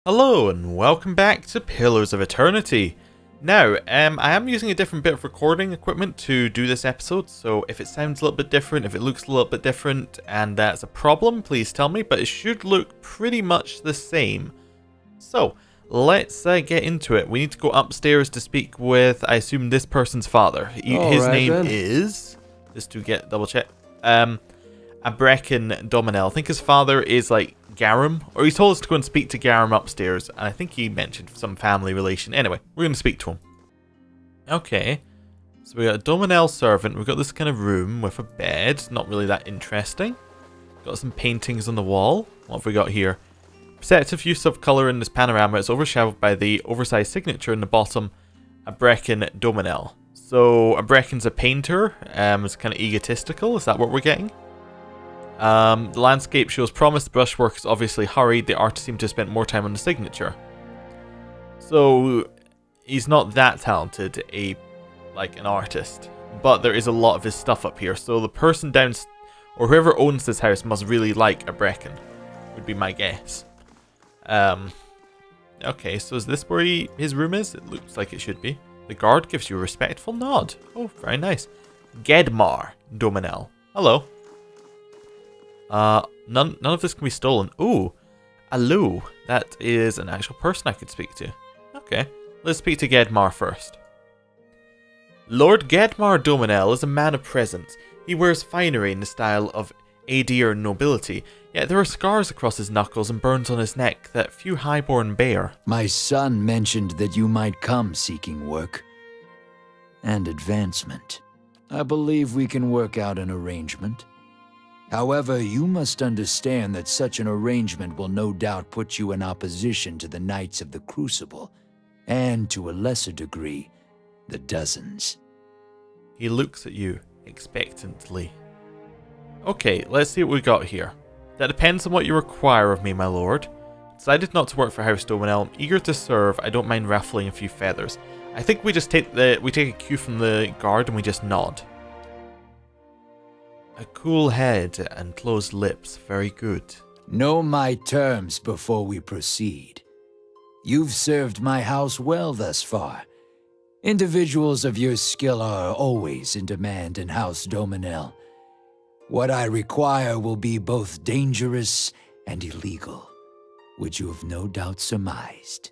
Hello and welcome back to Pillars of Eternity. Now, I am using a different bit of recording equipment to do this episode, so if it sounds a little bit different, if it looks a little bit different, and that's a problem, please tell me, but it should look pretty much the same. So, let's get into it. We need to go upstairs to speak with, I assume, this person's father. His name is, just to get double check, Domanel. I think his father is like Garum, or he told us to go and speak to Garum upstairs, and I think he mentioned some family relation. Anyway, we're going to speak to him. Okay, so we got a Domanel servant, we've got this kind of room with a bed, not really that interesting. Got some paintings on the wall. What have we got here? Perceptive use of colour in this panorama is overshadowed by the oversized signature in the bottom, Abrekin Domanel. So, Abrekin's a painter, is kind of egotistical, is that what we're getting? The landscape shows promise, the brushwork is obviously hurried, the artist seemed to have spent more time on the signature. So, he's not that talented, like an artist, but there is a lot of his stuff up here, so the person down, or whoever owns this house must really like Abrekin, would be my guess. Okay, so is this where his room is? It looks like it should be. The guard gives you a respectful nod. Oh, very nice. Gedmar Domanel. Hello. None of this can be stolen. Ooh, Alu. That is an actual person I could speak to. Okay, let's speak to Gedmar first. Lord Gedmar Domanel is a man of presence. He wears finery in the style of Adir nobility, yet there are scars across his knuckles and burns on his neck that few highborn bear. My son mentioned that you might come seeking work and advancement. I believe we can work out an arrangement. However, you must understand that such an arrangement will no doubt put you in opposition to the Knights of the Crucible, and to a lesser degree, the Dozens. He looks at you expectantly. Okay, let's see what we got here. That depends on what you require of me, my lord. Decided not to work for House Domanel. I'm eager to serve. I don't mind ruffling a few feathers. I think we just take a cue from the guard and we just nod. A cool head and closed lips. Very good. Know my terms before we proceed. You've served my house well thus far. Individuals of your skill are always in demand in House Domanel. What I require will be both dangerous and illegal, which you have no doubt surmised.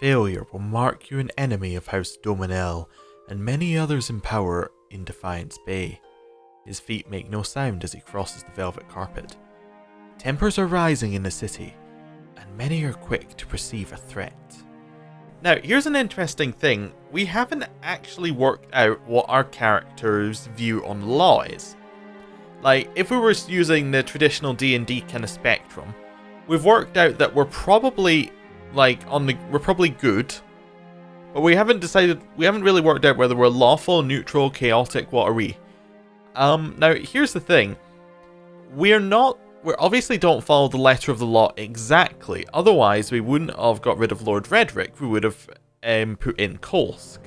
Failure will mark you an enemy of House Domanel and many others in power in Defiance Bay. His feet make no sound as he crosses the velvet carpet. Tempers are rising in the city, and many are quick to perceive a threat. Now, here's an interesting thing. We haven't actually worked out what our character's view on law is. Like, if we were using the traditional D&D kind of spectrum, we've worked out that we're probably, we're probably good. But we haven't really worked out whether we're lawful, neutral, chaotic, what are we? Now, here's the thing. We obviously don't follow the letter of the law exactly. Otherwise, we wouldn't have got rid of Lord Redrick. We would have put in Kolsk.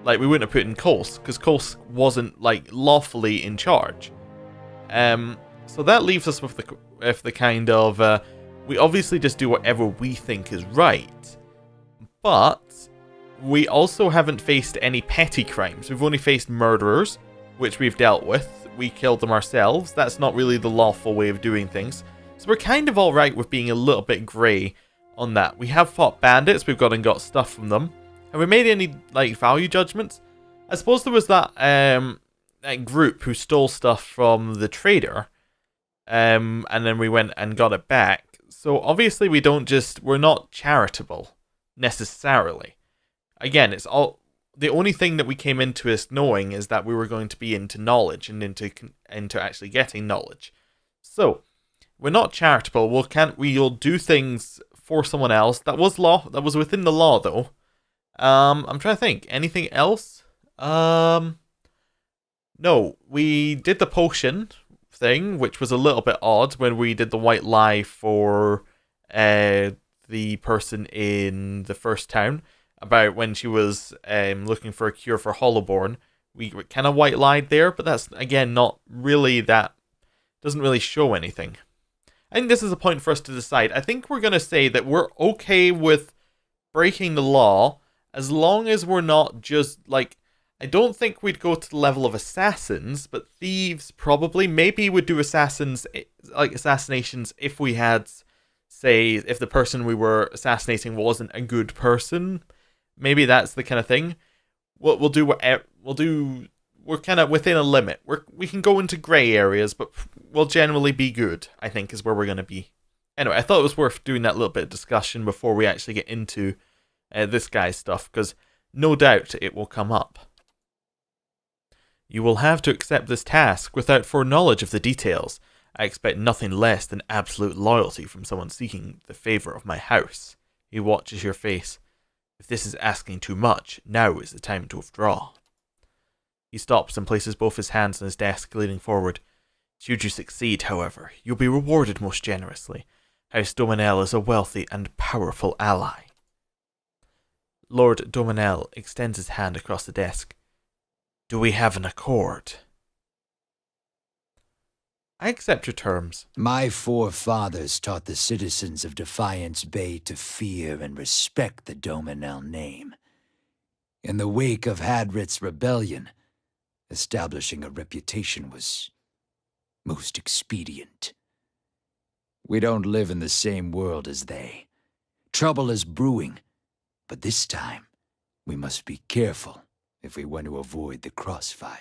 We wouldn't have put in Kolsk, because Kolsk wasn't, lawfully in charge. So that leaves us with the kind of, we obviously just do whatever we think is right. But we also haven't faced any petty crimes. We've only faced murderers, which we've dealt with. We killed them ourselves. That's not really the lawful way of doing things. So we're kind of alright with being a little bit grey on that. We have fought bandits. We've gone and got stuff from them. Have we made any, value judgments? I suppose there was that group who stole stuff from the trader. And then we went and got it back. So obviously we're not charitable, necessarily. Again, it's all the only thing that we came into this knowing is that we were going to be into knowledge and into actually getting knowledge. So we're not charitable. We'll do things for someone else. That was within the law, though. I'm trying to think. Anything else? No, we did the potion thing, which was a little bit odd when we did the white lie for the person in the first town. About when she was looking for a cure for hollowborn. We kind of white lied there, but that's, again, not really that, doesn't really show anything. I think this is a point for us to decide. I think we're going to say that we're okay with breaking the law as long as we're not just, like, I don't think we'd go to the level of assassins, but thieves probably. Maybe we'd do assassinations if we had, say, if the person we were assassinating wasn't a good person. Maybe that's the kind of thing. We're kind of within a limit. We can go into grey areas, but we'll generally be good, I think, is where we're going to be. Anyway, I thought it was worth doing that little bit of discussion before we actually get into this guy's stuff, because no doubt it will come up. You will have to accept this task without foreknowledge of the details. I expect nothing less than absolute loyalty from someone seeking the favour of my house. He watches your face. If this is asking too much, now is the time to withdraw. He stops and places both his hands on his desk, leaning forward. Should you succeed, however, you'll be rewarded most generously. House Domanel is a wealthy and powerful ally. Lord Domanel extends his hand across the desk. Do we have an accord? I accept your terms. My forefathers taught the citizens of Defiance Bay to fear and respect the Domanel name. In the wake of Hadrit's rebellion, establishing a reputation was most expedient. We don't live in the same world as they. Trouble is brewing, but this time we must be careful if we want to avoid the crossfire.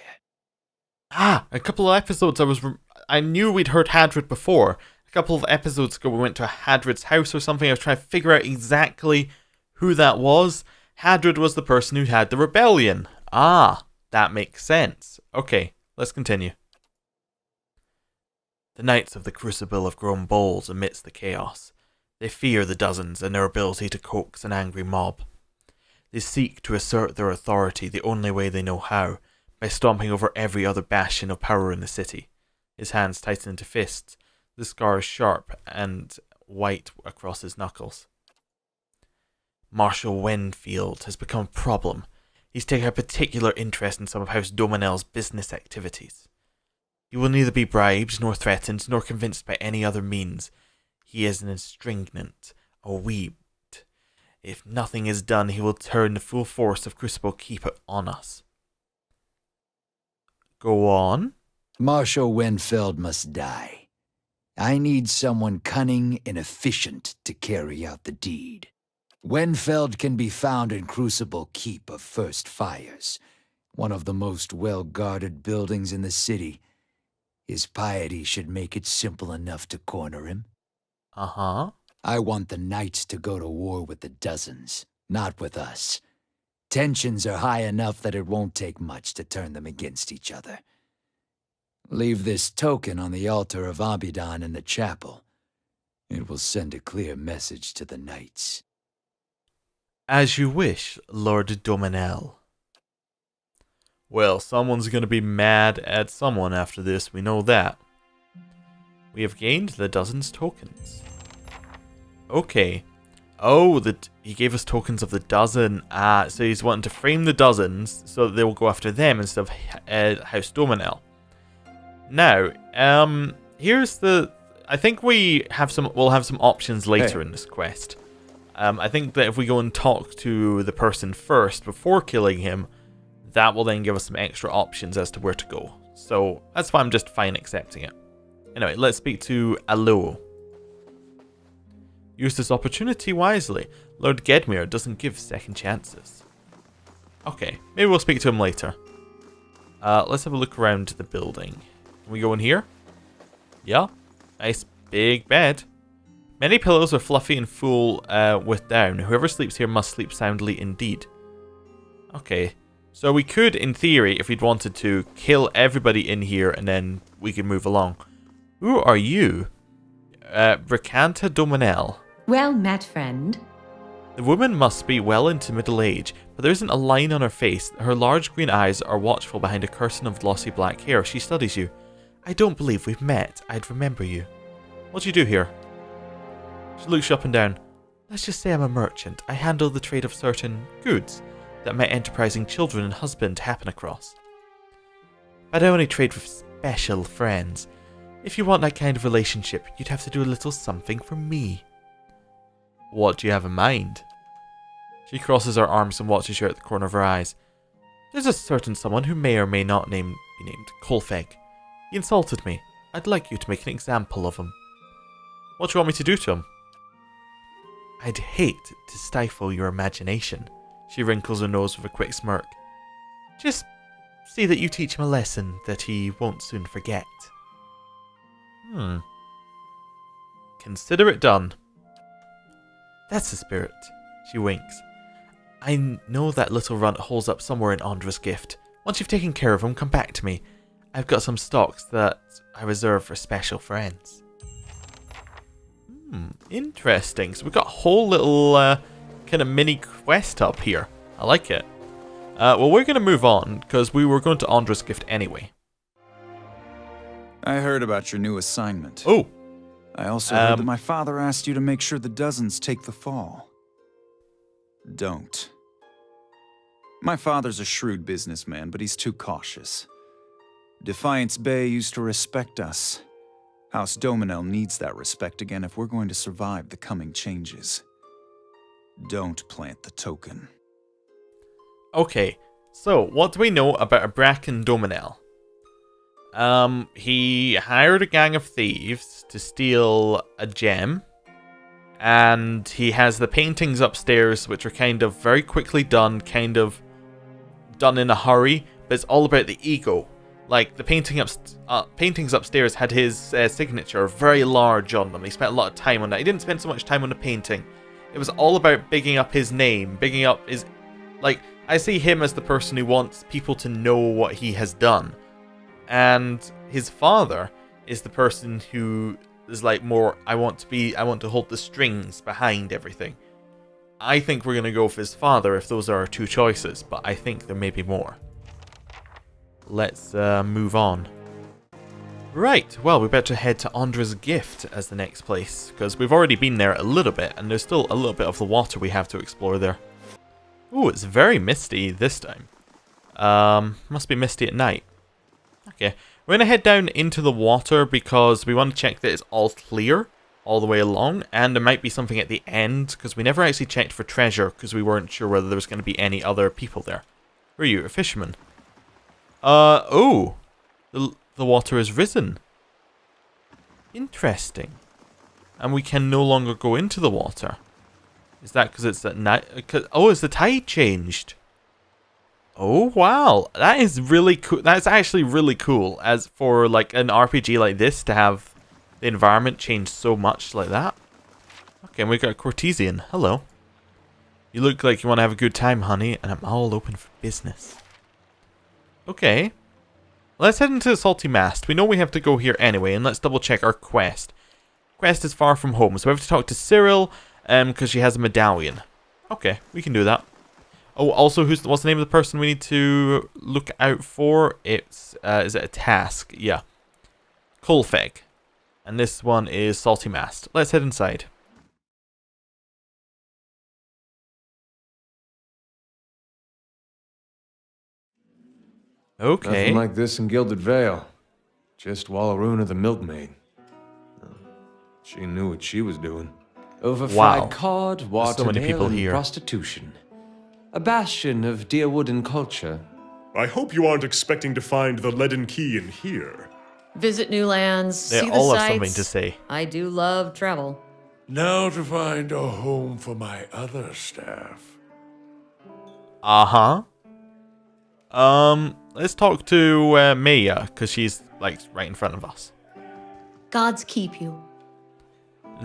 A couple of episodes I knew we'd heard Hadrid before. A couple of episodes ago we went to Hadrid's house or something. I was trying to figure out exactly who that was. Hadrid was the person who had the rebellion. That makes sense. Okay, let's continue. The knights of the Crucible have grown bold amidst the chaos. They fear the dozens and their ability to coax an angry mob. They seek to assert their authority the only way they know how, by stomping over every other bastion of power in the city. His hands tighten into fists, the scars sharp and white across his knuckles. Marshal Winfield has become a problem. He's taken a particular interest in some of House Domanel's business activities. He will neither be bribed, nor threatened, nor convinced by any other means. He is an astringent, a weed. If nothing is done, he will turn the full force of Crucible Keep on us. Go on. Marshal Winfield must die. I need someone cunning and efficient to carry out the deed. Winfield can be found in Crucible Keep of First Fires, one of the most well-guarded buildings in the city. His piety should make it simple enough to corner him. I want the knights to go to war with the dozens, not with us. Tensions are high enough that it won't take much to turn them against each other. Leave this token on the altar of Abidan in the chapel. It will send a clear message to the knights. As you wish, Lord Domanel. Well, someone's going to be mad at someone after this, we know that. We have gained the dozens tokens. Okay. Oh, he gave us tokens of the dozen. So he's wanting to frame the dozens so that they will go after them instead of House Domanel. Now, here's the... I think we'll have some options later in this quest. I think that if we go and talk to the person first before killing him, that will then give us some extra options as to where to go. So that's why I'm just fine accepting it. Anyway, let's speak to Alo. Use this opportunity wisely. Lord Gedmere doesn't give second chances. Okay, maybe we'll speak to him later. Let's have a look around the building. Can we go in here? Yeah, nice big bed. Many pillows are fluffy and full with down. Whoever sleeps here must sleep soundly indeed. Okay, so we could, in theory, if we'd wanted to, kill everybody in here and then we could move along. Who are you? Bricanta Domanel. Well met, friend. The woman must be well into middle age, but there isn't a line on her face. Her large green eyes are watchful behind a curtain of glossy black hair. She studies you. I don't believe we've met. I'd remember you. What do you do here? She looks you up and down. Let's just say I'm a merchant. I handle the trade of certain goods that my enterprising children and husband happen across. But I only trade with special friends. If you want that kind of relationship, you'd have to do a little something for me. What do you have in mind? She crosses her arms and watches you out the corner of her eyes. There's a certain someone who may or may not be named Colfeg. He insulted me. I'd like you to make an example of him. What do you want me to do to him? I'd hate to stifle your imagination. She wrinkles her nose with a quick smirk. Just see that you teach him a lesson that he won't soon forget. Consider it done. That's the spirit. She winks. I know that little runt holds up somewhere in Andra's gift. Once you've taken care of him, come back to me. I've got some stocks that I reserve for special friends. Interesting. So we've got a whole little kind of mini quest up here. I like it. Well, we're going to move on, because we were going to Andra's gift anyway. I heard about your new assignment. Oh. I also heard that my father asked you to make sure the dozens take the fall. Don't. My father's a shrewd businessman, but he's too cautious. Defiance Bay used to respect us. House Domanel needs that respect again if we're going to survive the coming changes. Don't plant the token. Okay, so what do we know about Bracken Domanel? He hired a gang of thieves to steal a gem, and he has the paintings upstairs, which are kind of very quickly done, kind of done in a hurry, but it's all about the ego. Like, the paintings upstairs had his signature very large on them. He spent a lot of time on that. He didn't spend so much time on the painting. It was all about bigging up his name, bigging up his... Like, I see him as the person who wants people to know what he has done. And his father is the person who is like more, I want to hold the strings behind everything. I think we're going to go with his father if those are our two choices, but I think there may be more. Let's move on. Right, well, we better head to Andra's gift as the next place, because we've already been there a little bit, and there's still a little bit of the water we have to explore there. Ooh, it's very misty this time. Must be misty at night. Okay, we're going to head down into the water because we want to check that it's all clear all the way along, and there might be something at the end, because we never actually checked for treasure, because we weren't sure whether there was going to be any other people there. Who are you, a fisherman? Oh, the water has risen. Interesting. And we can no longer go into the water. Is that because it's at night? Oh, has the tide changed? Oh, wow. That is really cool. That's actually really cool as for like an RPG like this to have the environment change so much like that. Okay, and we got a courtesan. Hello. You look like you want to have a good time, honey, and I'm all open for business. Okay. Let's head into the Salty Mast. We know we have to go here anyway, and let's double check our quest. Quest is far from home, so we have to talk to Cyril, because she has a medallion. Okay, we can do that. Oh, also, what's the name of the person we need to look out for? It's, is it a task? Yeah. Colfeg. And this one is Salty Mast. Let's head inside. Okay. Nothing like this in Gilded Vale. Just Wallaruna the milkmaid. She knew what she was doing. Overfried cod, water so many people and here. prostitution. A bastion of Dyrwood culture. I hope you aren't expecting to find the leaden key in here. Visit new lands, They see the all have sights. something to say. I do love travel. Now to find a home for my other staff. Uh-huh. Let's talk to Maya, because she's, like, right in front of us. Gods keep you.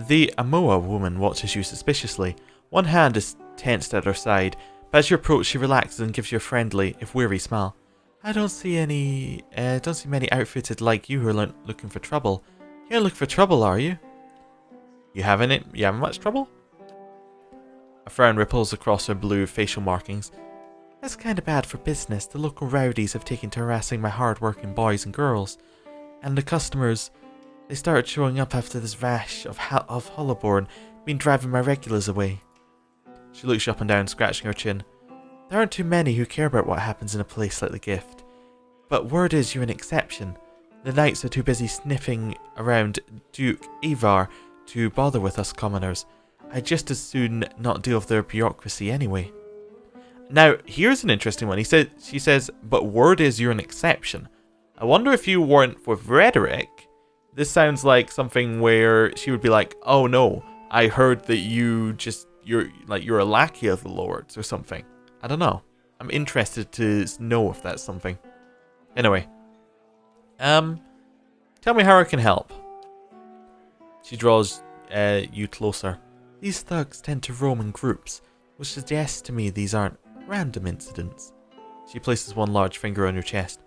The Amoa woman watches you suspiciously. One hand is tensed at her side, but as you approach, she relaxes and gives you a friendly, if weary, smile. I don't see many outfitted like you who are looking for trouble. You don't look for trouble, are you? You having much trouble? A frown ripples across her blue facial markings. That's kind of bad for business. The local rowdies have taken to harassing my hard-working boys and girls. And the customers, they started showing up after this rash of hollowborn been driving my regulars away. She looks you up and down, scratching her chin. There aren't too many who care about what happens in a place like the Gift. But word is you're an exception. The knights are too busy sniffing around Duke Ivar to bother with us commoners. I'd just as soon not deal with their bureaucracy anyway. Now, here's an interesting one. She says, but word is you're an exception. I wonder if you weren't with rhetoric. This sounds like something where she would be like, oh no, I heard that you're a lackey of the lords or something. I don't know. I'm interested to know if that's something. Anyway. Tell me how I can help. She draws you closer. These thugs tend to roam in groups, which suggests to me these aren't random incidents. She places one large finger on your chest.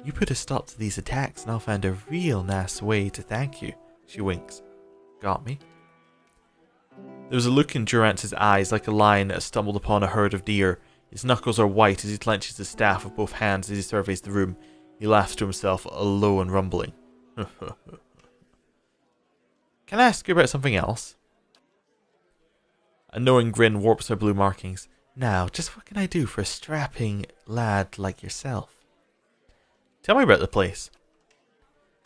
You put a stop to these attacks and I'll find a real nice way to thank you. She winks. Got me? There was a look in Durance's eyes like a lion that has stumbled upon a herd of deer. His knuckles are white as he clenches his staff with both hands as he surveys the room. He laughs to himself, low and rumbling. Can I ask you about something else? A knowing grin warps her blue markings. Now, just what can I do for a strapping lad like yourself? Tell me about the place.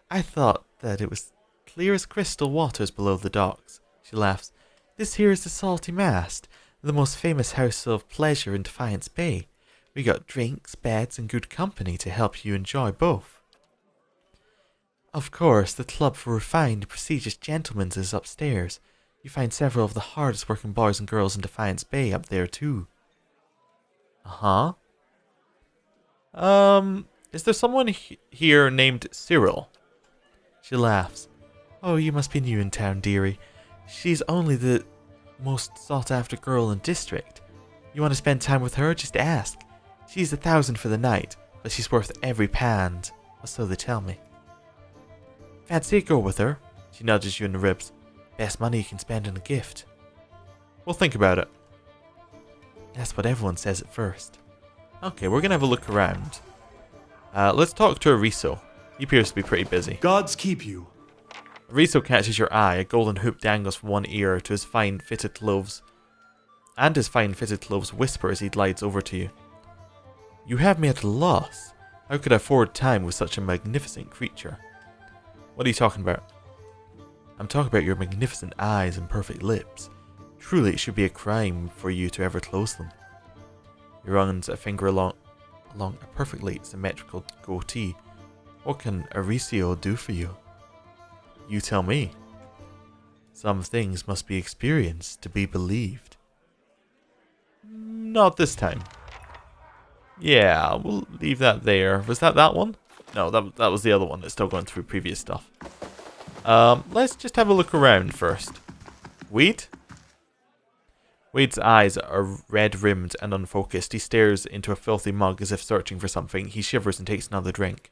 I thought that it was clear as crystal waters below the docks. She laughs. This here is the Salty Mast, the most famous house of pleasure in Defiance Bay. We got drinks, beds, and good company to help you enjoy both. Of course, the club for refined, prestigious gentlemen is upstairs. You find several of the hardest working boys and girls in Defiance Bay up there too. Uh-huh. Is there someone here named Cyril? She laughs. Oh, you must be new in town, dearie. She's only the most sought after girl in district. You want to spend time with her? Just ask. She's 1,000 for the night, but she's worth every pound, or so they tell me. Fancy a go with her? She nudges you in the ribs. Best money you can spend on a gift. We'll think about it. That's what everyone says at first. Okay, we're gonna have a look around. Let's talk to Ariso. He appears to be pretty busy. Gods keep you. Ariso catches your eye. A golden hoop dangles from one ear to his fine fitted clothes. And his fine fitted clothes whisper as he glides over to you. You have me at a loss. How could I forward time with such a magnificent creature? What are you talking about? I'm talking about your magnificent eyes and perfect lips. Truly it should be a crime for you to ever close them. He runs a finger along a perfectly symmetrical goatee. What can Aricio do for you? You tell me. Some things must be experienced to be believed. Not this time. Yeah, we'll leave that there. Was that one? No, that was the other one that's still going through previous stuff. Let's just have a look around first. Weed? Wade's eyes are red-rimmed and unfocused. He stares into a filthy mug as if searching for something. He shivers and takes another drink.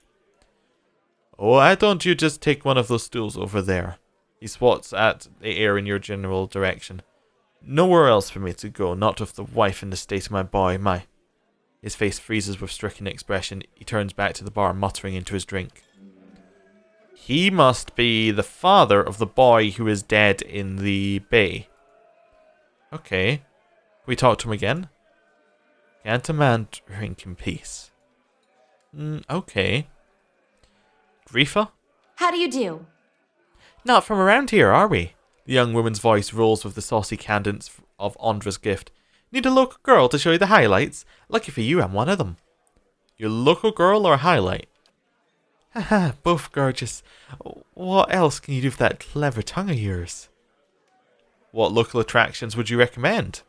Oh, why don't you just take one of those stools over there? He swats at the air in your general direction. Nowhere else for me to go, not with the wife and the state of my boy, my... His face freezes with stricken expression. He turns back to the bar, muttering into his drink. He must be the father of the boy who is dead in the bay. Okay. Can we talk to him again? Can't a man drink in peace? Okay. Grifa? How do you do? Not from around here, are we? The young woman's voice rolls with the saucy cadence of Andra's gift. Need a local girl to show you the highlights? Lucky for you, I'm one of them. Your local girl or a highlight? Haha, both gorgeous. What else can you do with that clever tongue of yours? What local attractions would you recommend?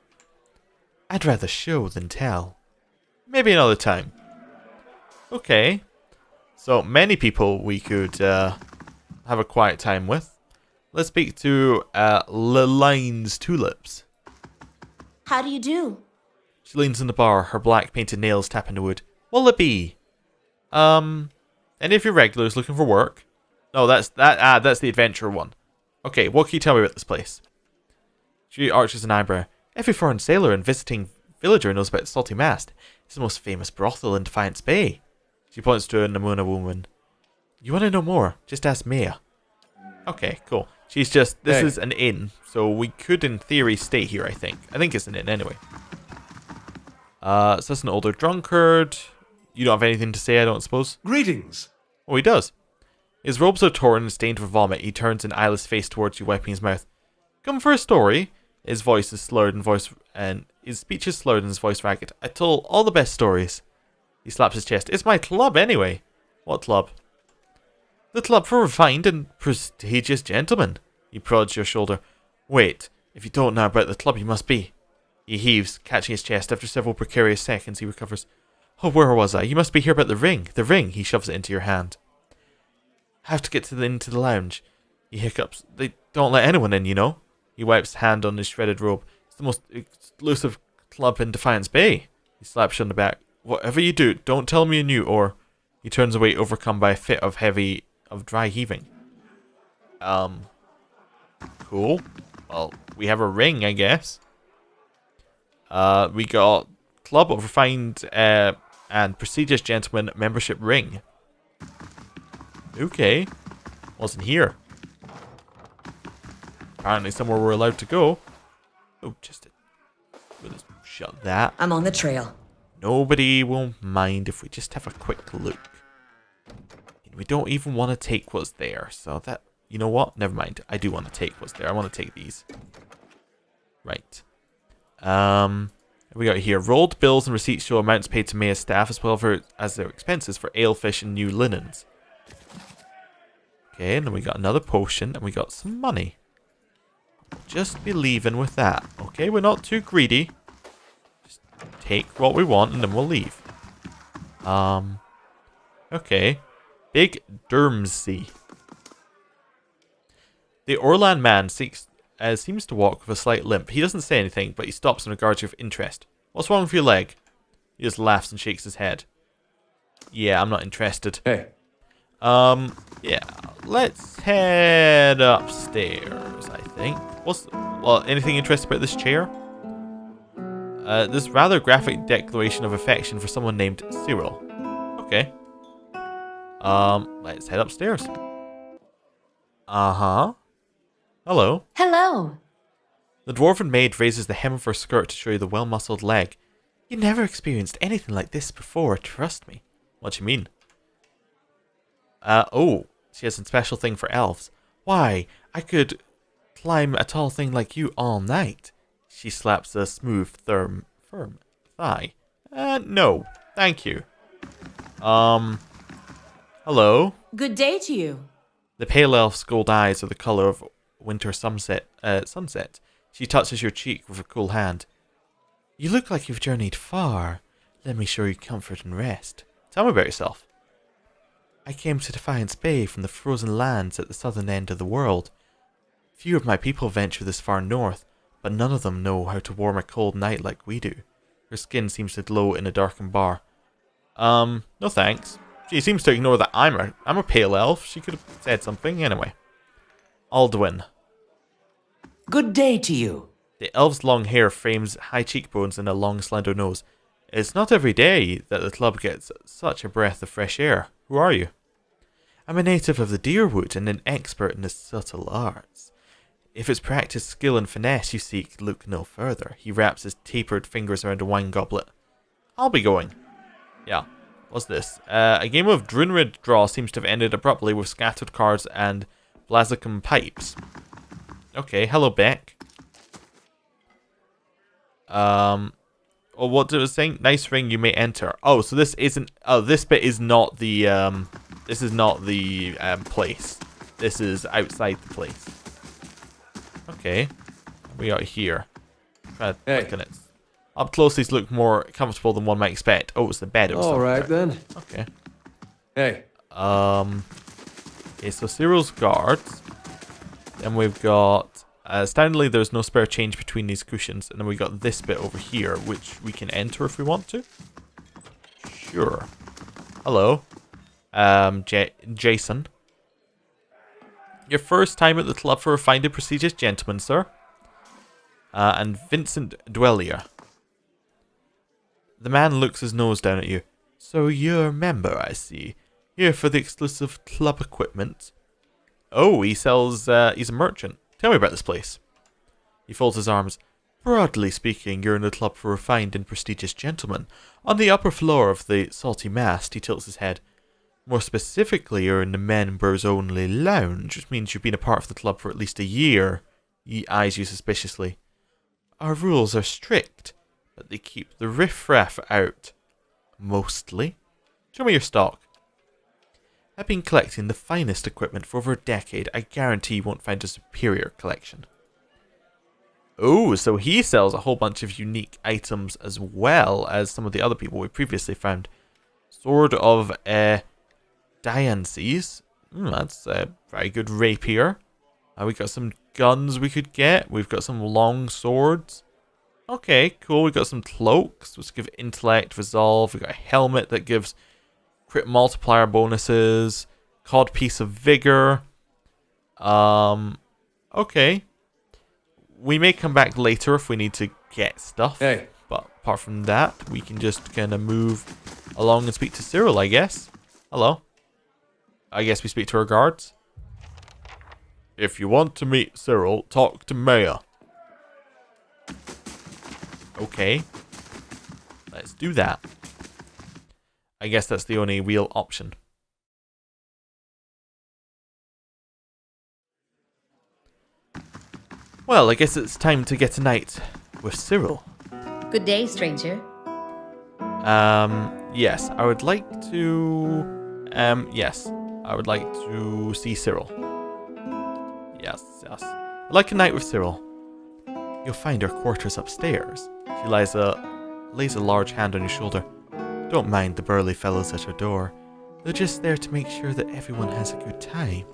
I'd rather show than tell. Maybe another time. Okay. So, many people we could have a quiet time with. Let's speak to Leline's Tulips. How do you do? She leans in the bar, her black painted nails tapping the wood. What'll it be? Any of your regulars looking for work? No, that's the adventure one. Okay, what can you tell me about this place? She arches an eyebrow. Every foreign sailor and visiting villager knows about the Salty Mast. It's the most famous brothel in Defiance Bay. She points to a Namuna woman. You want to know more? Just ask Maya. Okay, cool. She's just... This is an inn, so we could, in theory, stay here, I think. I think it's an inn, anyway. So that's an older drunkard. You don't have anything to say, I don't suppose? Greetings. Oh, he does. His robes are torn and stained with vomit. He turns an eyeless face towards you, wiping his mouth. Come for a story? His voice is slurred and his speech is slurred and his voice ragged. I told all the best stories. He slaps his chest. It's my club anyway. What club? The club for refined and prestigious gentlemen. He prods your shoulder. Wait, if you don't know about the club, you must be. He heaves, catching his chest. After several precarious seconds, he recovers. Oh, where was I? You must be here about the ring. The ring. He shoves it into your hand. Have to get into the lounge. He hiccups. They don't let anyone in, you know. He wipes his hand on his shredded robe. It's the most exclusive club in Defiance Bay. He slaps you on the back. Whatever you do, don't tell me you knew, or... He turns away, overcome by a fit of dry heaving. Cool. Well, we have a ring, I guess. We got Club of Refined and Prestigious Gentleman membership ring. Okay. Wasn't here. Apparently somewhere we're allowed to go. Oh, we'll just shut that. I'm on the trail. Nobody will mind if we just have a quick look. We don't even want to take what's there, so that... You know what? Never mind. I do want to take what's there. I want to take these. Right. We got here. Rolled bills and receipts show amounts paid to Maya's staff as well as their expenses for ale, fish, and new linens. Okay, and then we got another potion, and we got some money. Just be leaving with that. Okay, we're not too greedy. Just take what we want, and then we'll leave. Okay. Big Dermsey. The Orlan man seems to walk with a slight limp. He doesn't say anything, but he stops and regards you with interest. What's wrong with your leg? He just laughs and shakes his head. Yeah, I'm not interested. Hey. Yeah. Let's head upstairs, I think. Anything interesting about this chair? This rather graphic declaration of affection for someone named Cyril. Okay. Let's head upstairs. Uh-huh. Hello. Hello. The dwarven maid raises the hem of her skirt to show you the well-muscled leg. You never experienced anything like this before, trust me. What do you mean? Oh, she has a special thing for elves. Why, I could climb a tall thing like you all night. She slaps a smooth, firm thigh. No, thank you. Hello? Good day to you. The pale elf's gold eyes are the color of winter sunset. She touches your cheek with a cool hand. You look like you've journeyed far. Let me show you comfort and rest. Tell me about yourself. I came to Defiance Bay from the frozen lands at the southern end of the world. Few of my people venture this far north, but none of them know how to warm a cold night like we do. Her skin seems to glow in a darkened bar. No thanks. She seems to ignore that I'm a pale elf. She could have said something. Anyway. Aldwin. Good day to you. The elf's long hair frames high cheekbones and a long slender nose. It's not every day that the club gets such a breath of fresh air. Who are you? I'm a native of the Dyrwood and an expert in the subtle arts. If it's practice, skill, and finesse you seek, look no further. He wraps his tapered fingers around a wine goblet. I'll be going. Yeah. What's this? A game of Druid draw seems to have ended abruptly with scattered cards and Blazicum pipes. Okay, hello Beck. Oh, what did it say? Nice ring, you may enter. Oh, so this isn't... Oh, this bit is not the... This is not the place. This is outside the place. Okay. What we got here? Try to look at it. Up close, these look more comfortable than one might expect. Oh, it's the bed. All right, then. Okay. Hey. Okay, so Cyril's guards. Then we've got... astoundingly, there's no spare change between these cushions. And then we've got this bit over here, which we can enter if we want to. Sure. Hello. Jason. Your first time at the club for refined and prestigious gentlemen, sir. And Vincent Dwellier. The man looks his nose down at you. So you're a member, I see. Here for the exclusive club equipment. Oh, he sells, he's a merchant. Tell me about this place. He folds his arms. Broadly speaking, you're in the club for refined and prestigious gentlemen. On the upper floor of the salty Mast, he tilts his head. More specifically, you're in the members only lounge, which means you've been a part of the club for at least a year. He eyes you suspiciously. Our rules are strict, but they keep the riffraff out. Mostly. Show me your stock. I've been collecting the finest equipment for over a decade. I guarantee you won't find a superior collection. Oh, so he sells a whole bunch of unique items as well as some of the other people we previously found. Sword of Diances. That's a very good rapier. We got some guns we could get. We've got some long swords. Okay, cool. We got some cloaks, which give intellect, resolve. We got a helmet that gives crit multiplier bonuses. Cod piece of vigor. Okay. We may come back later if we need to get stuff. Hey. But apart from that, we can just kind of move along and speak to Cyril, I guess. Hello. I guess we speak to our guards. If you want to meet Cyril, talk to Maya. Okay. Let's do that. I guess that's the only real option. Well, I guess it's time to get a night with Cyril. Good day, stranger. Yes, I would like to... yes, I would like to see Cyril. Yes. I'd like a night with Cyril. You'll find her quarters upstairs. She lays a large hand on your shoulder. Don't mind the burly fellows at her door. They're just there to make sure that everyone has a good time.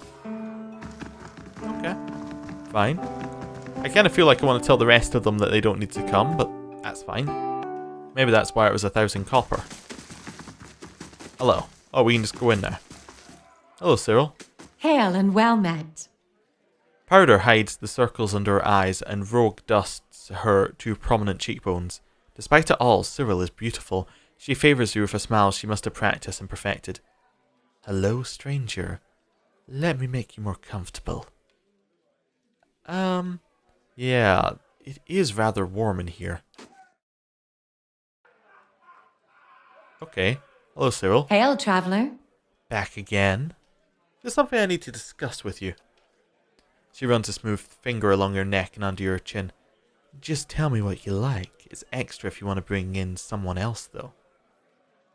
Okay, fine. I kind of feel like I want to tell the rest of them that they don't need to come, but that's fine. Maybe that's why it was 1,000 copper. Hello. Oh, we can just go in now. Hello, Cyril. Hail and well met. Powder hides the circles under her eyes, and rogue dusts her two prominent cheekbones. Despite it all, Cyril is beautiful. She favors you with a smile she must have practiced and perfected. Hello, stranger. Let me make you more comfortable. Yeah, it is rather warm in here. Okay. Hello, Cyril. Hail, traveler. Back again. There's something I need to discuss with you. She runs a smooth finger along your neck and under your chin. Just tell me what you like. It's extra if you want to bring in someone else, though.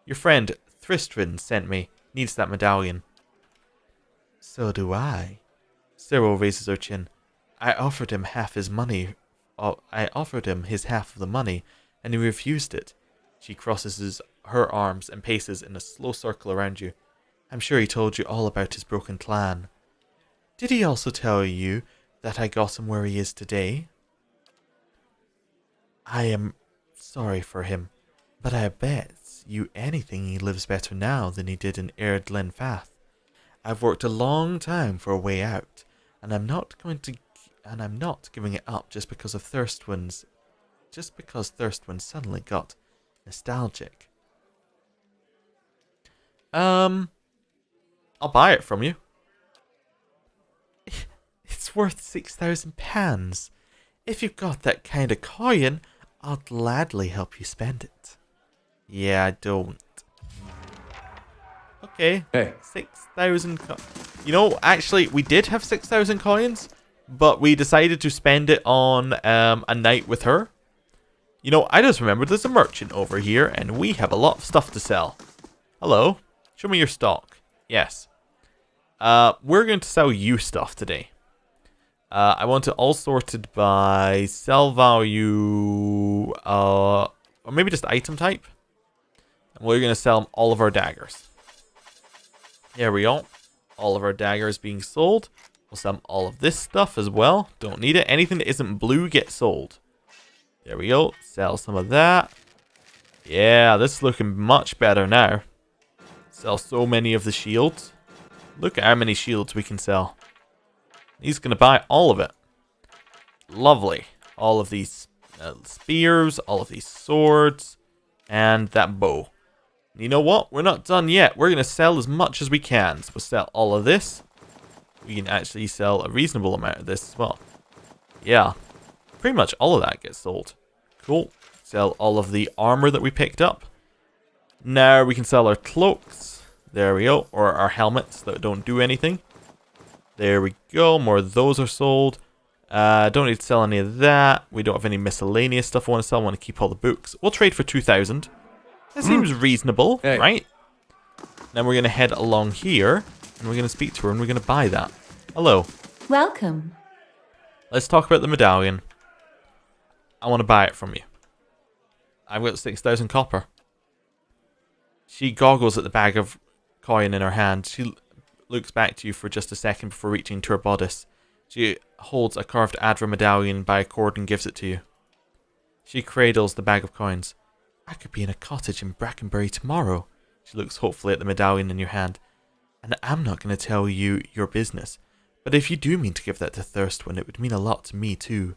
Your friend Thristrin sent me. Needs that medallion. So do I. Cyril raises her chin. I offered him half his money. I offered him his half of the money, and he refused it. She crosses her arms and paces in a slow circle around you. I'm sure he told you all about his broken plan. Did he also tell you that I got him where he is today? I am sorry for him, but I bet you anything he lives better now than he did in Erd Lenfath. I've worked a long time for a way out, and I'm not giving it up just because Thirstwinds suddenly got nostalgic. I'll buy it from you. It's worth 6,000 pounds. If you've got that kind of coin, I'll gladly help you spend it. Yeah, I don't. Okay. Hey. 6,000 You know, actually, we did have 6,000 coins, but we decided to spend it on a night with her. You know, I just remembered there's a merchant over here, and we have a lot of stuff to sell. Hello. Show me your stock. Yes. We're going to sell you stuff today. I want it all sorted by sell value, or maybe just item type. And we're going to sell all of our daggers. There we go. All of our daggers being sold. We'll sell all of this stuff as well. Don't need it. Anything that isn't blue gets sold. There we go. Sell some of that. Yeah, this is looking much better now. Sell so many of the shields. Look at how many shields we can sell. He's going to buy all of it. Lovely. All of these spears, all of these swords, and that bow. You know what? We're not done yet. We're going to sell as much as we can. So we'll sell all of this. We can actually sell a reasonable amount of this as well. Yeah. Pretty much all of that gets sold. Cool. Sell all of the armor that we picked up. Now we can sell our cloaks. There we go. Or our helmets that don't do anything. There we go. More of those are sold. Don't need to sell any of that. We don't have any miscellaneous stuff I want to sell. I want to keep all the books. We'll trade for 2,000. That seems reasonable, right? Then we're going to head along here. And we're going to speak to her and we're going to buy that. Hello. Welcome. Let's talk about the medallion. I want to buy it from you. I've got 6,000 copper. She goggles at the bag of coin in her hand. She looks back to you for just a second before reaching to her bodice. She holds a carved Adra medallion by a cord and gives it to you. She cradles the bag of coins. I could be in a cottage in Brackenbury tomorrow. She looks hopefully at the medallion in your hand. And I'm not going to tell you your business. But if you do mean to give that to Thirstwind, it would mean a lot to me too.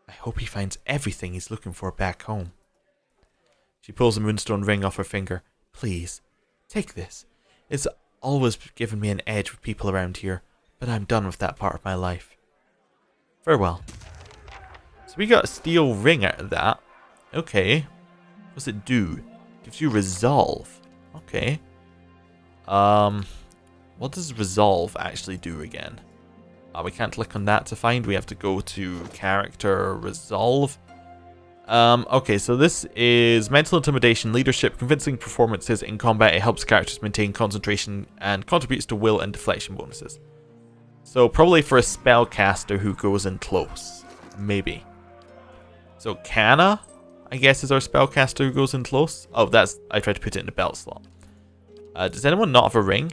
I hope he finds everything he's looking for back home. She pulls a moonstone ring off her finger. Please, take this. It's always given me an edge with people around here, but I'm done with that part of my life. Farewell. So we got a steel ring out of that. Okay. What does it do? Gives you resolve. Okay. What does resolve actually do again? We can't click on that to find. We have to go to character resolve. Okay, so this is mental intimidation, leadership, convincing performances in combat. It helps characters maintain concentration and contributes to will and deflection bonuses. So probably for a spellcaster who goes in close. Maybe. So Canna, I guess, is our spellcaster who goes in close. Oh, I tried to put it in the belt slot. Does anyone not have a ring?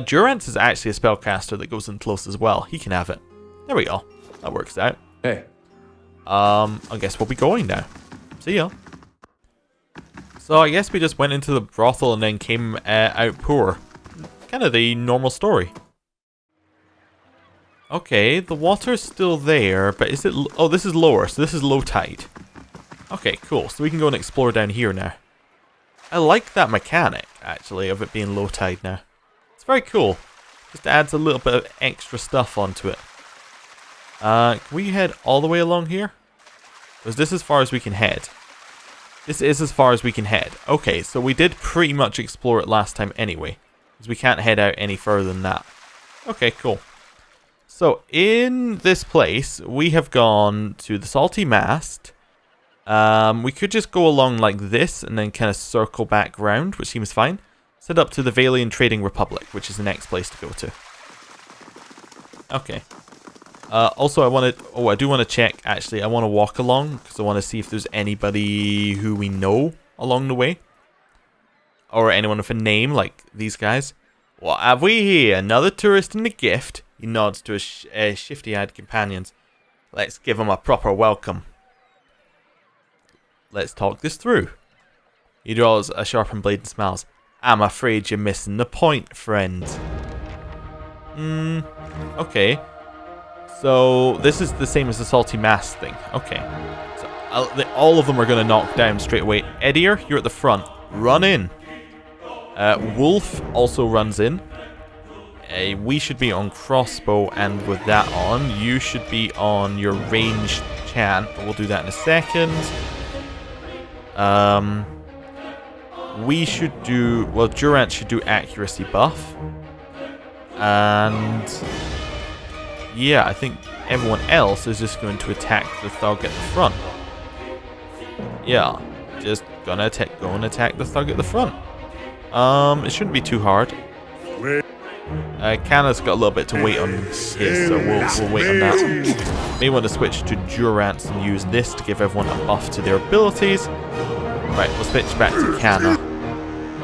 Durance is actually a spellcaster that goes in close as well. He can have it. There we go. That works out. Hey. I guess we'll be going now. See ya. So I guess we just went into the brothel and then came out poor. Kind of the normal story. Okay, the water's still there, but is it... Oh, this is lower, so this is low tide. Okay, cool. So we can go and explore down here now. I like that mechanic, actually, of it being low tide now. It's very cool. Just adds a little bit of extra stuff onto it. Can we head all the way along here? Or is this as far as we can head? This is as far as we can head. Okay, so we did pretty much explore it last time anyway. Because we can't head out any further than that. Okay, cool. So, in this place, we have gone to the Salty Mast. We could just go along like this and then kind of circle back round, which seems fine. Set up to the Valiant Trading Republic, which is the next place to go to. Okay. Also, I do want to check, actually. I want to walk along, because I want to see if there's anybody who we know along the way. Or anyone with a name, like these guys. What have we here? Another tourist and a gift? He nods to his shifty-eyed companions. Let's give him a proper welcome. Let's talk this through. He draws a sharpened blade and smiles. I'm afraid you're missing the point, friend. Okay. So, this is the same as the Salty Mast thing. Okay. So, all of them are going to knock down straight away. Edier, you're at the front. Run in. Wolf also runs in. We should be on crossbow, and with that on, you should be on your ranged chant. We'll do that in a second. We should do... Well, Durant should do accuracy buff. And... yeah, I think everyone else is just going to attack the thug at the front. Yeah, just gonna go and attack the thug at the front. It shouldn't be too hard. Canna's got a little bit to wait on his, so we'll wait on that. May want to switch to Durance and use this to give everyone a buff to their abilities. Right, we'll switch back to Canna.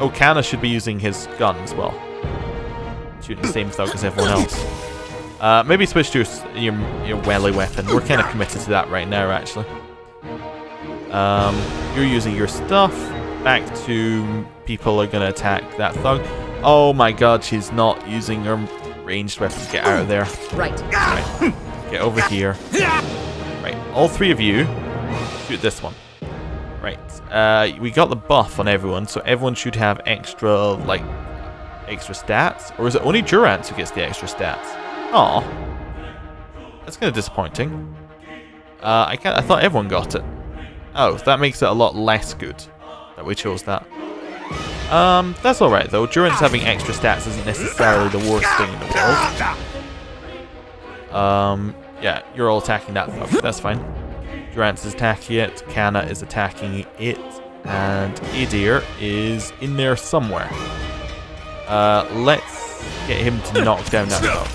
Oh, Canna should be using his gun as well. Shooting the same thug as everyone else. Maybe switch to your welly weapon. We're kind of committed to that right now, actually. You're using your stuff. Back to people are going to attack that thug. Oh my god, she's not using her ranged weapon. Get out of there. Right. Get over here. Right, all three of you shoot this one. Right, we got the buff on everyone, so everyone should have extra stats. Or is it only Durance who gets the extra stats? Aw. That's kind of disappointing. I thought everyone got it. Oh, that makes it a lot less good that we chose that. That's alright though. Durance having extra stats isn't necessarily the worst thing in the world. Yeah, you're all attacking that thug. That's fine. Durance is attacking it, Kana is attacking it, and Adir is in there somewhere. Let's get him to knock down that thug.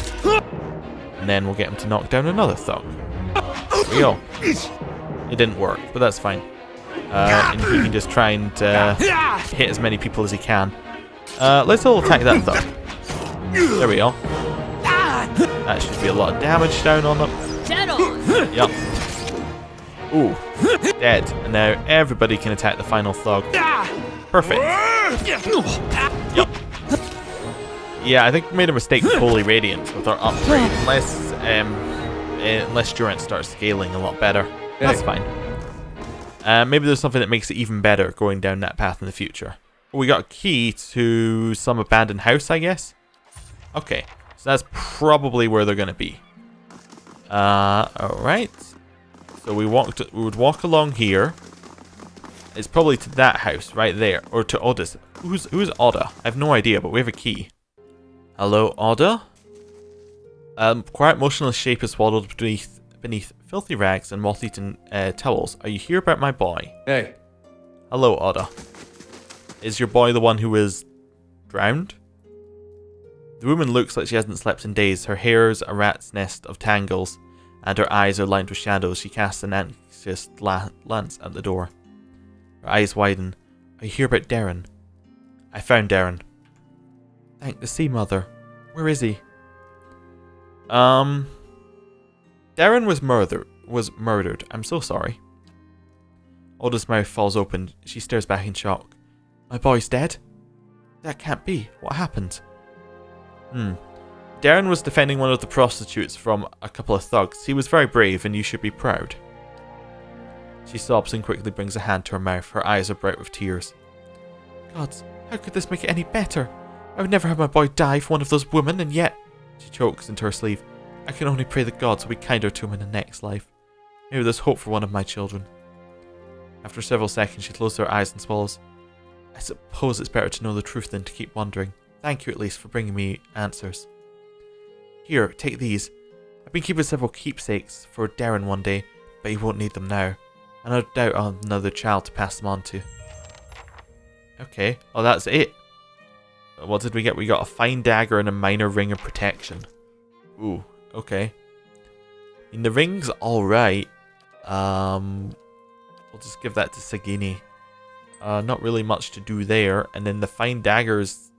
And then we'll get him to knock down another thug. There we go. It didn't work, but that's fine. And he can just try and hit as many people as he can. Let's all attack that thug. There we go. That should be a lot of damage down on them. Yep. Ooh, dead. And now everybody can attack the final thug. Perfect. Yep. Yeah, I think we made a mistake with Holy Radiance with our upgrade. Unless Durance starts scaling a lot better. That's fine. Maybe there's something that makes it even better going down that path in the future. We got a key to some abandoned house, I guess. Okay, so that's probably where they're going to be. Alright. So we would walk along here. It's probably to that house right there, or to Oda's. Who's Oda? I have no idea, but we have a key. Hello, Oda. Quiet, motionless shape is swaddled beneath filthy rags and moth-eaten towels. Are you here about my boy? Hey. Hello, Oda. Is your boy the one who is drowned? The woman looks like she hasn't slept in days. Her hair is a rat's nest of tangles, and her eyes are lined with shadows. She casts an anxious glance at the door. Her eyes widen. Are you here about Darren? I found Darren. Thank the Sea Mother. Where is he? Darren was murdered. I'm so sorry. Oda's mouth falls open. She stares back in shock. My boy's dead? That can't be. What happened? Darren was defending one of the prostitutes from a couple of thugs. He was very brave, and you should be proud. She sobs and quickly brings a hand to her mouth. Her eyes are bright with tears. Gods, how could this make it any better? I would never have my boy die for one of those women, and yet... She chokes into her sleeve. I can only pray the gods will be kinder to him in the next life. Maybe there's hope for one of my children. After several seconds, she closes her eyes and swallows. I suppose it's better to know the truth than to keep wondering. Thank you at least for bringing me answers. Here, take these. I've been keeping several keepsakes for Darren one day, but he won't need them now. And I doubt I'll have another child to pass them on to. Okay, oh that's it. What did we get? We got a fine dagger and a minor ring of protection. Ooh, okay. I mean, the ring's alright. We'll just give that to Sagini. Not really much to do there. And then the fine dagger's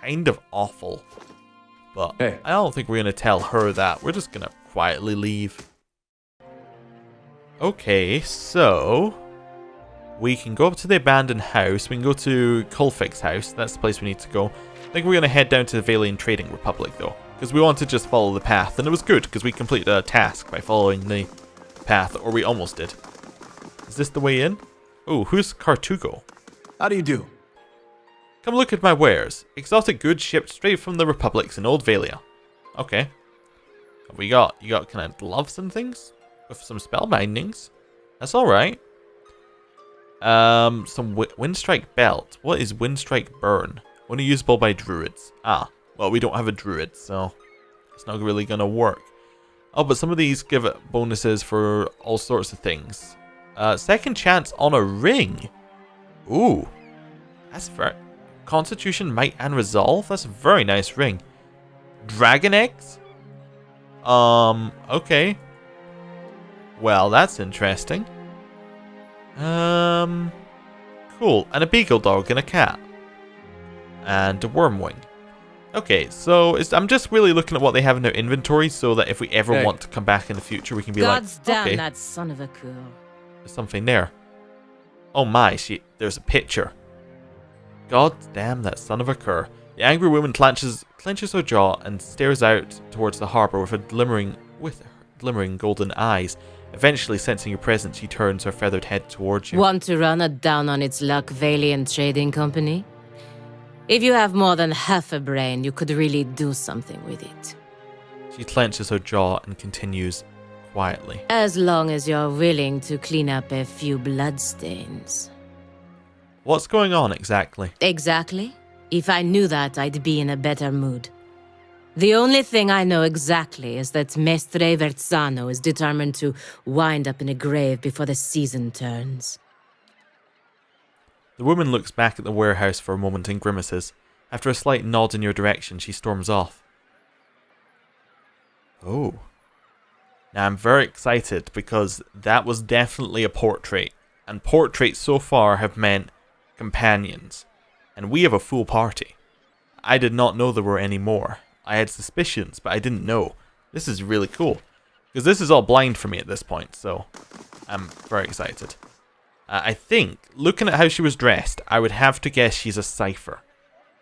kind of awful. But hey. I don't think we're going to tell her that. We're just going to quietly leave. Okay, so... we can go up to the abandoned house. We can go to Kulfik's house. That's the place we need to go. I think we're going to head down to the Valiant Trading Republic, though. Because we want to just follow the path. And it was good, because we completed a task by following the path. Or we almost did. Is this the way in? Oh, who's Kartugo? How do you do? Come look at my wares. Exotic goods shipped straight from the Republics in Old Valia. Okay. What we got? You got kind of gloves and things? With some spell bindings. That's alright. Some Windstrike belt. What is Windstrike burn? Only usable by druids. Ah, well, we don't have a druid, so it's not really gonna work. Oh, but some of these give it bonuses for all sorts of things. Second chance on a ring. Ooh, that's very... Constitution, Might, and Resolve. That's a very nice ring. Dragon eggs. Okay. Well, that's interesting. Cool. And a beagle dog and a cat. And a wormwing. Okay, so I'm just really looking at what they have in their inventory so that if we ever want to come back in the future, we can be God's like, damn okay, that son of a cool. there's something there. Oh my, there's a picture. God damn that son of a cur. The angry woman clenches her jaw and stares out towards the harbour with glimmering golden eyes. Eventually, sensing your presence, she turns her feathered head towards you. Want to run it down on its luck, Valiant Trading Company? If you have more than half a brain, you could really do something with it. She clenches her jaw and continues quietly. As long as you're willing to clean up a few bloodstains. What's going on exactly? Exactly? If I knew that, I'd be in a better mood. The only thing I know exactly is that Mestre Versano is determined to wind up in a grave before the season turns. The woman looks back at the warehouse for a moment and grimaces. After a slight nod in your direction, she storms off. Oh. Now I'm very excited because that was definitely a portrait. And portraits so far have meant companions. And we have a full party. I did not know there were any more. I had suspicions, but I didn't know. This is really cool. Because this is all blind for me at this point, so I'm very excited. I think, looking at how she was dressed, I would have to guess she's a cipher.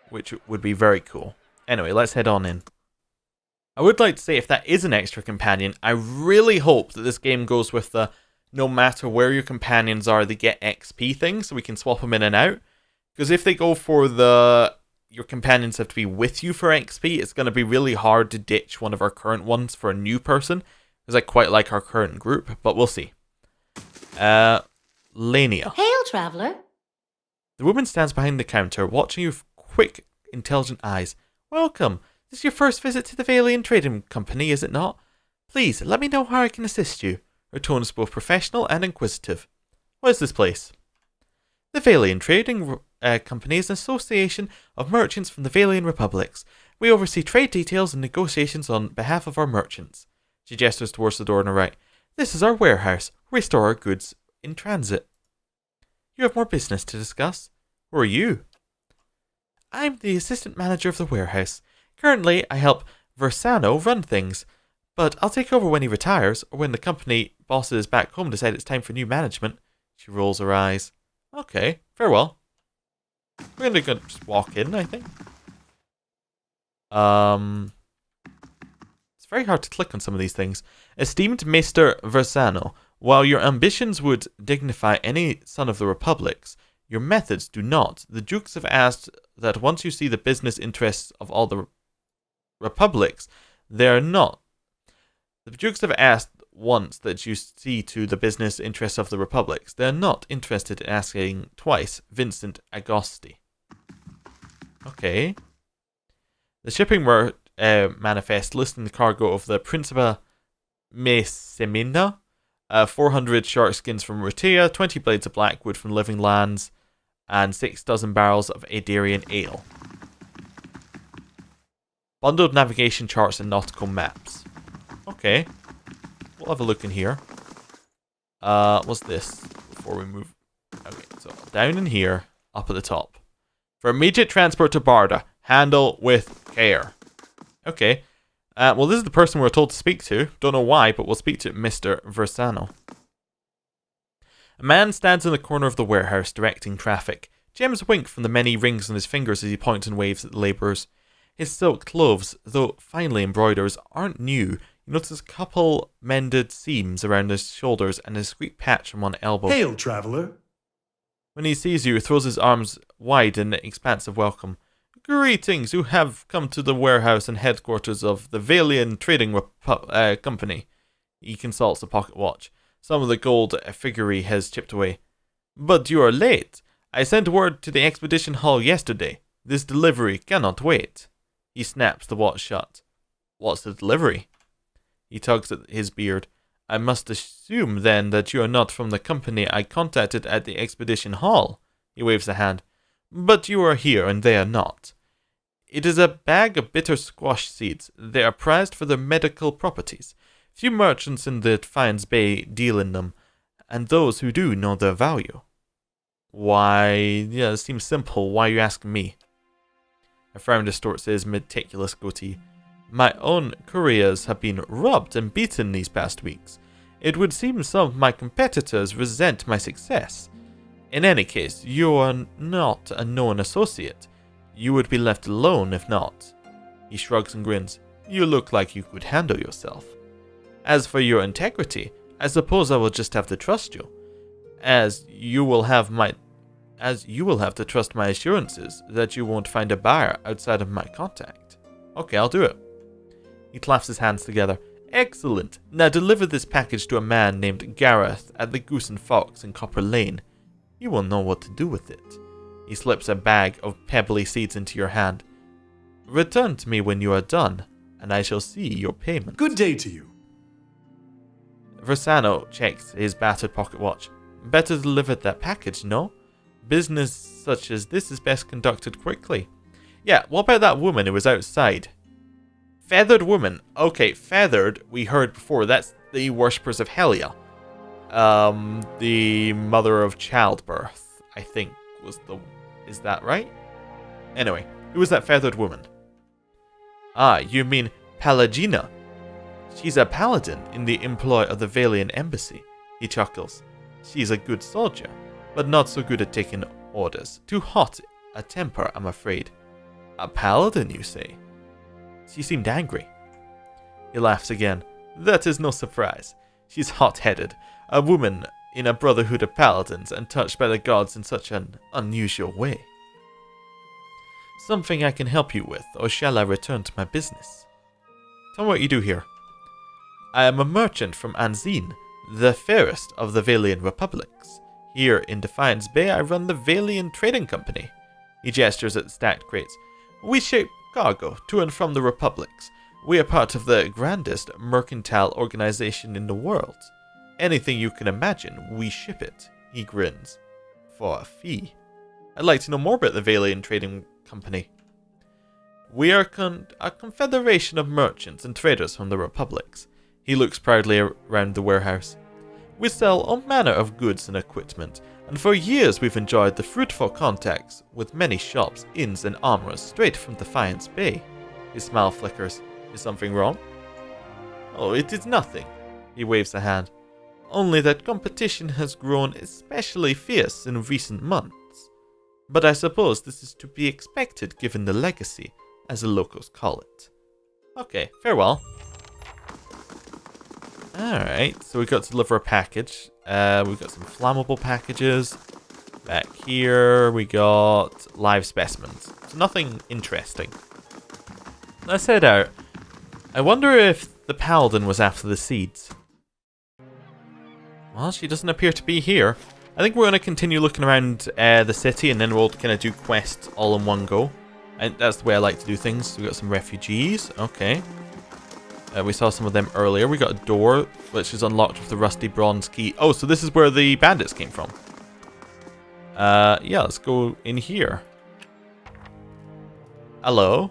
Which would be very cool. Anyway, let's head on in. I would like to say if that is an extra companion, I really hope that this game goes with the no matter where your companions are, they get XP thing, so we can swap them in and out. Because if they go for the your companions have to be with you for XP, it's going to be really hard to ditch one of our current ones for a new person. Because I quite like our current group, but we'll see. Lania. Hail, traveler. The woman stands behind the counter, watching you with quick, intelligent eyes. Welcome. This is your first visit to the Valiant Trading Company, is it not? Please, let me know how I can assist you. Her tone is both professional and inquisitive. What is this place? The Valiant Trading Company is an association of merchants from the Valiant Republics. We oversee trade details and negotiations on behalf of our merchants. She gestures towards the door on her right. This is our warehouse, where we store our goods in transit. You have more business to discuss. Who are you? I'm the assistant manager of the warehouse. Currently, I help Versano run things, but I'll take over when he retires, or when the company bosses back home decide it's time for new management. She rolls her eyes. Okay, farewell. We're gonna just walk in, I think. It's very hard to click on some of these things. Esteemed Mr. Versano, while your ambitions would dignify any son of the Republics, your methods do not. The Dukes have asked that once you see the business interests of all the Republics, they are not. The Dukes have asked once that you see to the business interests of the Republics. They are not interested in asking twice. Vincent Agosti. Okay. The shipping manifest listing the cargo of the Principa Mesemina, 400 shark skins from Rutea, 20 blades of blackwood from Living Lands, and 6 dozen barrels of Adarian ale. Bundled navigation charts and nautical maps. Okay. We'll have a look in here. What's this? Before we move. Okay, so down in here, up at the top. For immediate transport to Barda, handle with care. Okay. Well, this is the person we're told to speak to. Don't know why, but we'll speak to Mr. Versano. A man stands in the corner of the warehouse, directing traffic. Gems wink from the many rings on his fingers as he points and waves at the labourers. His silk clothes, though finely embroidered, aren't new. You notice a couple mended seams around his shoulders and a discreet patch on one elbow. Hail, traveler. When he sees you, he throws his arms wide in expansive welcome. Greetings, you have come to the warehouse and headquarters of the Valiant Trading Company. He consults a pocket watch. Some of the gold figurine has chipped away. But you are late. I sent word to the expedition hall yesterday. This delivery cannot wait. He snaps the watch shut. What's the delivery? He tugs at his beard. I must assume then that you are not from the company I contacted at the expedition hall. He waves a hand. But you are here and they are not. It is a bag of bitter squash seeds. They are prized for their medical properties. Few merchants in the Defiance Bay deal in them, and those who do know their value. Why, yeah, it seems simple. Why are you asking me? A frown distorts his meticulous goatee. My own couriers have been robbed and beaten these past weeks. It would seem some of my competitors resent my success. In any case, you are not a known associate. You would be left alone if not. He shrugs and grins. You look like you could handle yourself. As for your integrity, I suppose I will just have to trust you. As you will have to trust my assurances that you won't find a buyer outside of my contact. Okay, I'll do it. He clasps his hands together. Excellent. Now deliver this package to a man named Gareth at the Goose and Fox in Copper Lane. He will know what to do with it. He slips a bag of pebbly seeds into your hand. Return to me when you are done, and I shall see your payment. Good day to you. Versano checks his battered pocket watch. Better deliver that package, no? Business such as this is best conducted quickly. Yeah, what about that woman who was outside? Feathered woman. Okay, feathered, we heard before, that's the worshippers of Helia. The mother of childbirth, I think, was the... Is that right? Anyway, who was that feathered woman? Ah, you mean Palagina. She's a paladin in the employ of the Valiant embassy. He chuckles. She's a good soldier, but not so good at taking orders. Too hot a temper, I'm afraid. A paladin, you say? She seemed angry. He laughs again. That is no surprise. She's hot-headed, a woman in a brotherhood of paladins and touched by the gods in such an unusual way. Something I can help you with, or shall I return to my business? Tell me what you do here. I am a merchant from Anzin, the fairest of the Valiant republics. Here in Defiance Bay I run the Valiant Trading Company. He gestures at the stacked crates. We ship cargo to and from the republics. We are part of the grandest mercantile organization in the world. Anything you can imagine, we ship it. He grins. For a fee. I'd like to know more about the Valiant Trading Company. We are a confederation of merchants and traders from the republics. He looks proudly around the warehouse. We sell all manner of goods and equipment, and for years we've enjoyed the fruitful contacts with many shops, inns, and armorers straight from Defiance Bay. His smile flickers. Is something wrong? Oh, it is nothing. He waves a hand. Only that competition has grown especially fierce in recent months. But I suppose this is to be expected given the legacy, as the locals call it. Okay, farewell. Alright, so we got to deliver a package. We've got some flammable packages. Back here, we got live specimens. So nothing interesting. Let's head out. I wonder if the paladin was after the seeds. Well, she doesn't appear to be here. I think we're going to continue looking around the city and then we'll kind of do quests all in one go. And that's the way I like to do things. We got some refugees. Okay. We saw some of them earlier. We got a door which is unlocked with the rusty bronze key. Oh, so this is where the bandits came from. Yeah, let's go in here. Hello.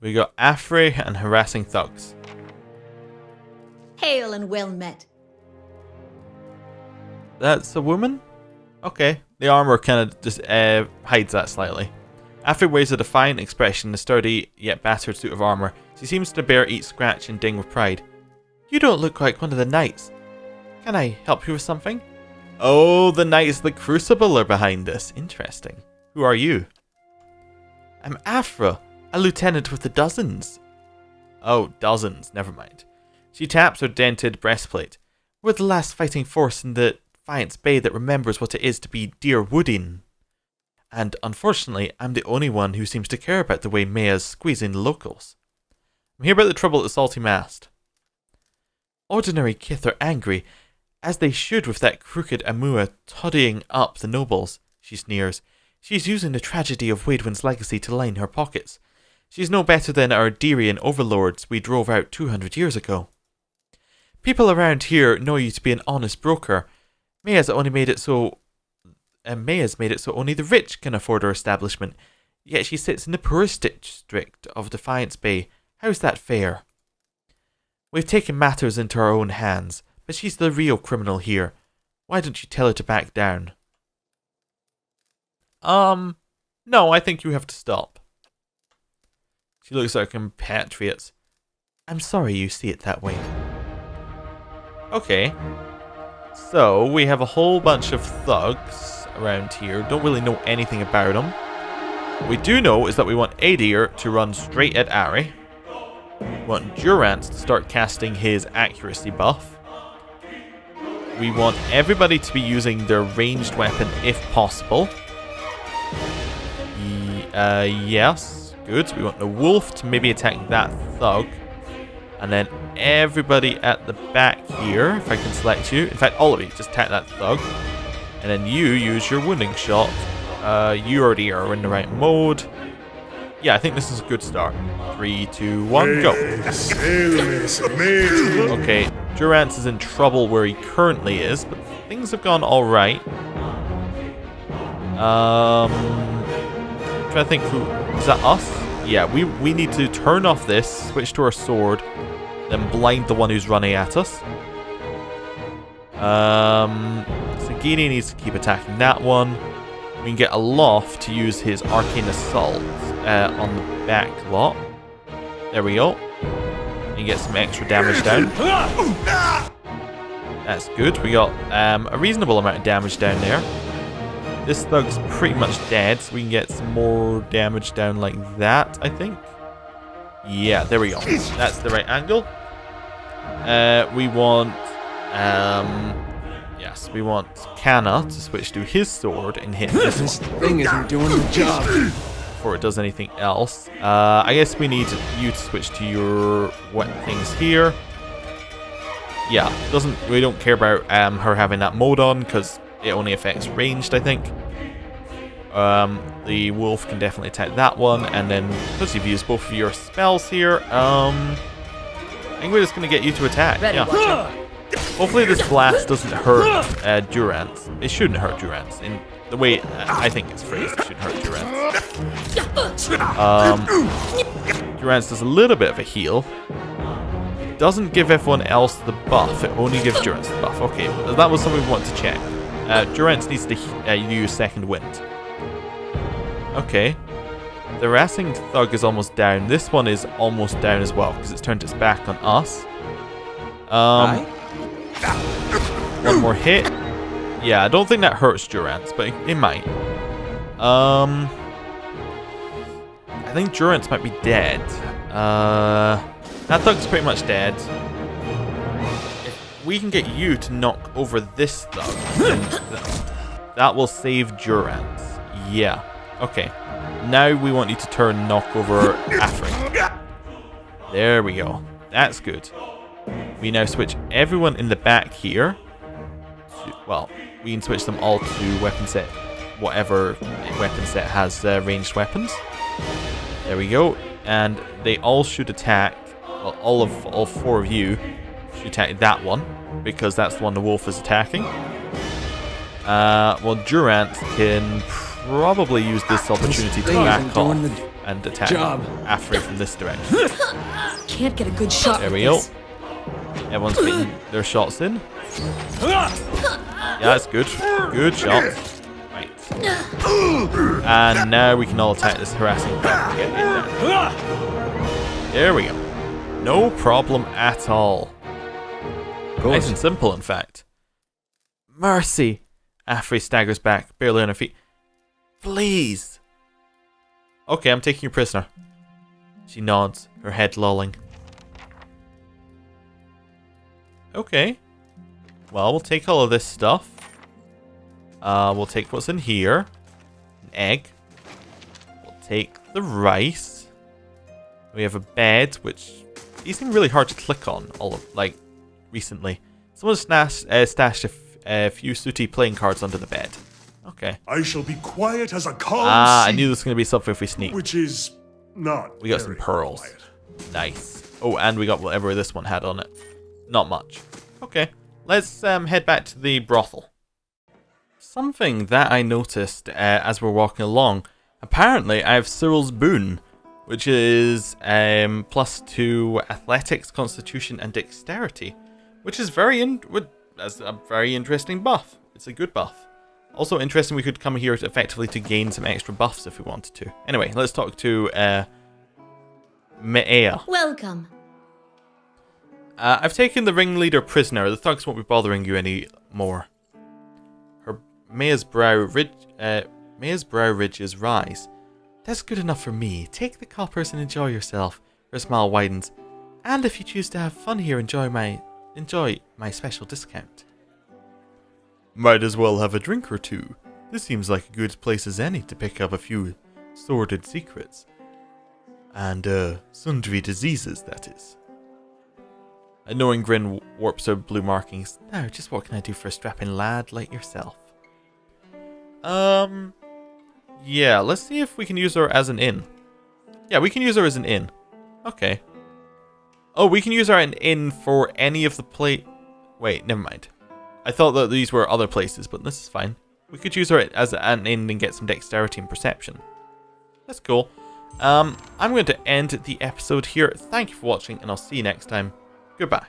We got Afre and harassing thugs. Hail and well met. That's a woman? Okay. The armor kind of just hides that slightly. Afre wears a defiant expression in a sturdy yet battered suit of armor. She seems to bear each scratch and ding with pride. You don't look like one of the knights. Can I help you with something? Oh, the knights of the Crucible are behind this. Interesting. Who are you? I'm Afra, a lieutenant with the Dozens. Oh, Dozens. Never mind. She taps her dented breastplate. We're the last fighting force in the Defiance Bay that remembers what it is to be Dyrwoodin. And unfortunately, I'm the only one who seems to care about the way Maya's squeezing the locals. I'm here about the trouble at the Salty Mast. Ordinary Kith are angry, as they should with that crooked Amua toddying up the nobles, she sneers. She's using the tragedy of Waidwin's legacy to line her pockets. She's no better than our Dyrian overlords we drove out 200 years ago. People around here know you to be an honest broker. Maya's made it so only the rich can afford her establishment, yet she sits in the poorest district of Defiance Bay. How's that fair? We've taken matters into our own hands, but she's the real criminal here. Why don't you tell her to back down? No, I think you have to stop. She looks like her compatriots. I'm sorry you see it that way. Okay. So, we have a whole bunch of thugs around here. Don't really know anything about them. What we do know is that we want Adir to run straight at Ari. We want Durant to start casting his accuracy buff. We want everybody to be using their ranged weapon if possible. Yes. Good. We want the wolf to maybe attack that thug. And then everybody at the back here, if I can select you. In fact, all of you, just attack that thug. And then you use your wounding shot You already are in the right mode. Yeah, I think this is a good start. 3, 2, 1, go. Okay, Durance is in trouble where he currently is, but things have gone alright. Trying to think who... Is that us? Yeah, we need to turn off this, switch to our sword, then blind the one who's running at us. Sagini needs to keep attacking that one. We can get a loft to use his arcane assault on the back lot. There we go. And get some extra damage down. That's good. We got a reasonable amount of damage down there. This thug's pretty much dead, so we can get some more damage down like that, I think. Yeah, there we go. That's the right angle. We want... yes, we want Kana to switch to his sword and hit this one. thing isn't doing the job. Before it does anything else. I guess we need you to switch to your wet things here. Yeah, we don't care about her having that mode on because it only affects ranged, I think. The wolf can definitely attack that one, and then because you've used both of your spells here, I think we're just going to get you to attack. Yeah. Hopefully this blast doesn't hurt Durance. It shouldn't hurt Durance. In the way I think it's phrased, it shouldn't hurt Durance. Durance does a little bit of a heal. It doesn't give everyone else the buff. It only gives Durance the buff. Okay, that was something we want to check. Durance needs to use Second Wind. Okay. The harassing thug is almost down. This one is almost down as well because it's turned its back on us. One more hit. Yeah, I don't think that hurts Durance, but it might. I think Durance might be dead. That thug's pretty much dead. If we can get you to knock over this thug, then that will save Durance. Yeah. Okay. Now we want you to turn knock over Afri. There we go. That's good. We now switch everyone in the back here. Well, we can switch them all to weapon set. Whatever weapon set has ranged weapons. There we go. And they all should attack. Well, all four of you should attack that one because that's the one the wolf is attacking. Well, Durant can probably use this opportunity to back off and attack Afri from this direction. Can't get a good shot. There we go. Everyone's getting their shots in. Yeah, that's good. Good shot. Right. And now we can all attack this harassing thug. Get in there. There we go. No problem at all. Nice and simple, in fact. Mercy. Afri staggers back, barely on her feet. Please. Okay, I'm taking you prisoner. She nods, her head lolling. Okay. Well, we'll take all of this stuff. We'll take what's in here. An egg. We'll take the rice. We have a bed, which these seem really hard to click on, recently. Someone stashed a few sooty playing cards under the bed. Okay. I shall be quiet as a calm I sea, knew this was going to be something if we sneak. which is not We got some very pearls. quiet. Nice. Oh, and we got whatever this one had on it. Not much. Okay. Let's head back to the brothel. Something that I noticed as we're walking along. Apparently, I have Cyril's boon, which is +2 athletics, constitution, and dexterity, which is that's a very interesting buff. It's a good buff. Also interesting, we could come here effectively to gain some extra buffs if we wanted to. Anyway, let's talk to Mea. Welcome. I've taken the ringleader prisoner. The thugs won't be bothering you anymore. Mea's brow ridges rise. That's good enough for me. Take the coppers and enjoy yourself. Her smile widens. And if you choose to have fun here, enjoy my special discount. Might as well have a drink or two. This seems like a good place as any to pick up a few sordid secrets. And, sundry diseases, that is. A knowing grin warps her blue markings. Now, just what can I do for a strapping lad like yourself? Yeah, let's see if we can use her as an inn. Yeah, we can use her as an inn. Okay. Oh, we can use her as an inn for any of the Wait, never mind. I thought that these were other places, but this is fine. We could use her as an inn and get some dexterity and perception. That's cool. I'm going to end the episode here. Thank you for watching, and I'll see you next time. Goodbye.